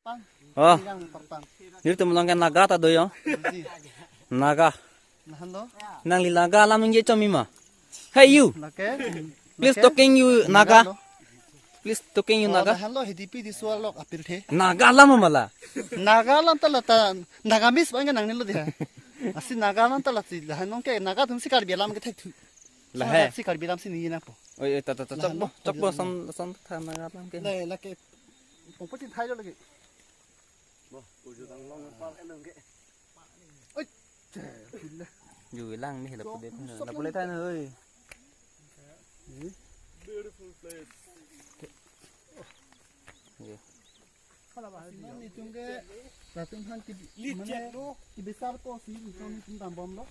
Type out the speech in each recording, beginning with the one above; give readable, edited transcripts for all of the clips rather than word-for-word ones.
Oh, ini tuh melanggan naga tak doyo? Naga. Nang lilaga alam yang jecom ima. Hey you, please talking you naga. Please talking you naga. Hello, hidipi di sualok apir the. Naga alam malah. Naga lan talata naga mis banyak nang nilo dia. Asi naga lan talat si lah nong ke naga tum si kar bialam ke thek. Lah he. Si kar bialam si ni na po. Oh iya, cok bo san naga alam ke. Lah ke. Pong tin thai lo lagi. Ôi trời Dù lăng đi là boleh thay ơi. Beautiful place. kalau bahasa ini cungge datang han ki besar po si tum tam bom lo.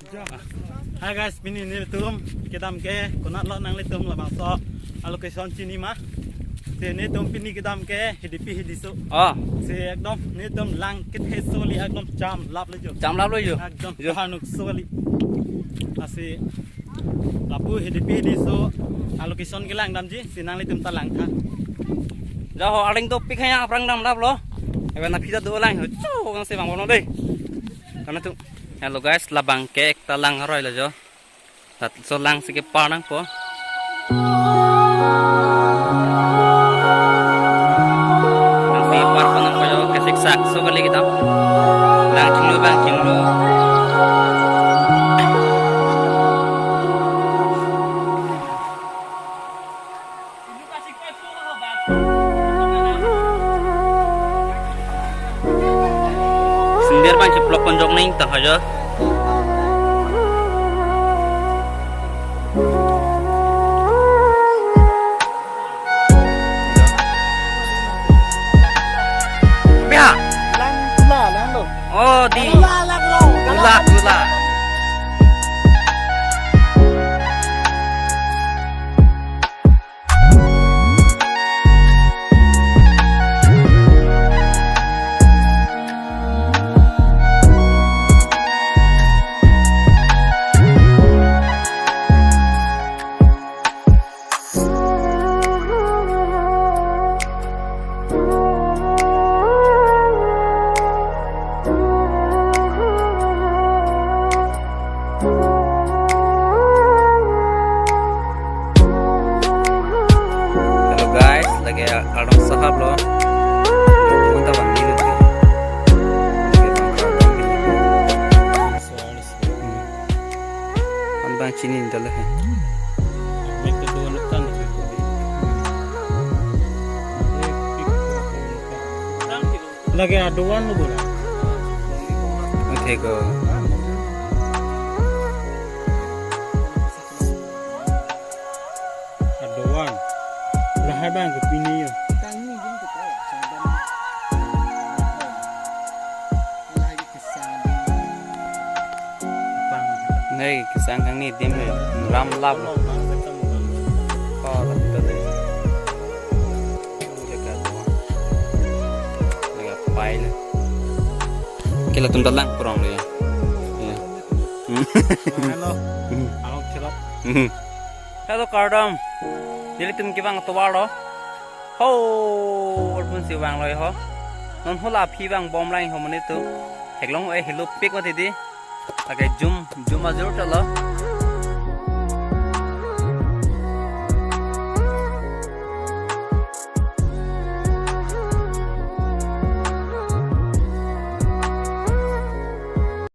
Hi guys, bini ni tum kedam ke kunat lo nang litum la bangso allocation chini ma. Se ni tum pini kedam ke hidipi hidisu. Oh, se ekdom ni tum lang kit he soli ekdom jam lap le jo. jam lap lo jo. Ekdom hanuk soli. Asi lapu hidipi hidisu allocation ke lang dam ji sinang litum talang tha. Jauh aling topik hanya perang dam lap lo. Ewan pizza dua lang. Cuh, ngang sebang bono deh. Karena tu. Hello guys, labang kek talang roy lo jo. Tat so lang sige parang po. Nanti parang ko jo kesik sak so kali kita. Lang cinglo bang cinglo. Biar bang ceplok konjok ning tah aja. Biar. Lang gula lang lo. Oh di. Gula lang lo. Gula. Along sahab lo, kita bang ni tu. Ambang cini ni dah lah. Make the door kan. Lagi aduan lu bola. Okay go. Aduan. Lah bang ke pini yo. Tangi jin ke tak samban. Lagi kesang. Bang. Này sang kang ni tim le ram lap lo. Ko ta ta le. Jaga tu. Jaga pai le. Kila tum dalang kurang le ya. Hello. Along cilap. Hello Cardam. Jadi tum kibang towa lo. Ho, pun si bang loi ho. Non hola phi bang bom lai ho mane tu. Heklong ai helo pik wa thi di. Agai zoom azur ta lo.